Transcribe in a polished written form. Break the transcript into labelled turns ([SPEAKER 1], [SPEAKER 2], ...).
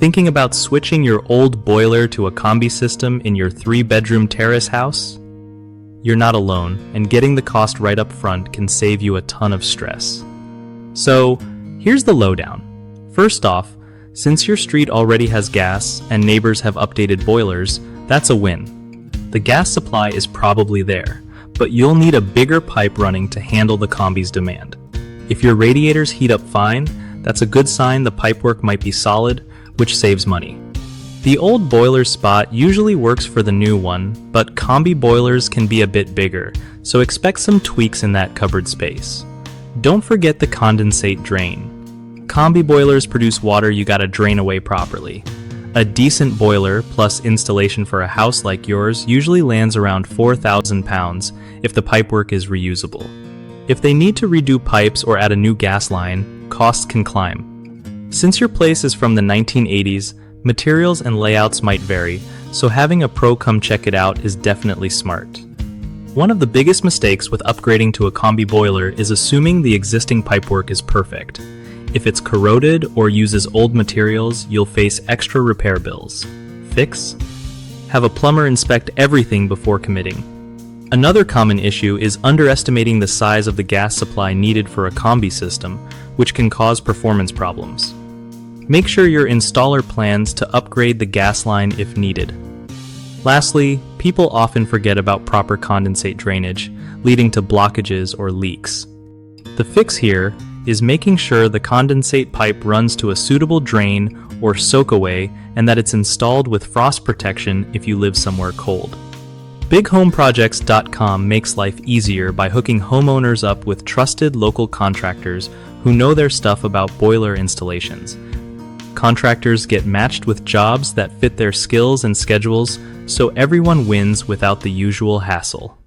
[SPEAKER 1] Thinking about switching your old boiler to a combi system in your 3-bedroom terrace house? You're not alone, and getting the cost right up front can save you a ton of stress. So, here's the lowdown. First off, since your street already has gas and neighbors have updated boilers, that's a win. The gas supply is probably there, but you'll need a bigger pipe running to handle the combi's demand. If your radiators heat up fine, that's a good sign the pipework might be solid, which saves money. The old boiler spot usually works for the new one, but combi boilers can be a bit bigger, so expect some tweaks in that cupboard space. Don't forget the condensate drain. Combi boilers produce water you gotta drain away properly. A decent boiler plus installation for a house like yours usually lands around 4,000 pounds if the pipework is reusable. If they need to redo pipes or add a new gas line, costs can climb. Since your place is from the 1980s, materials and layouts might vary, so having a pro come check it out is definitely smart. One of the biggest mistakes with upgrading to a combi boiler is assuming the existing pipework is perfect. If it's corroded or uses old materials, you'll face extra repair bills. Fix? Have a plumber inspect everything before committing. Another common issue is underestimating the size of the gas supply needed for a combi system, which can cause performance problems. Make sure your installer plans to upgrade the gas line if needed. Lastly, people often forget about proper condensate drainage, leading to blockages or leaks. The fix here is making sure the condensate pipe runs to a suitable drain or soakaway and that it's installed with frost protection if you live somewhere cold. BigHomeProjects.com makes life easier by hooking homeowners up with trusted local contractors who know their stuff about boiler installations. Contractors get matched with jobs that fit their skills and schedules, so everyone wins without the usual hassle.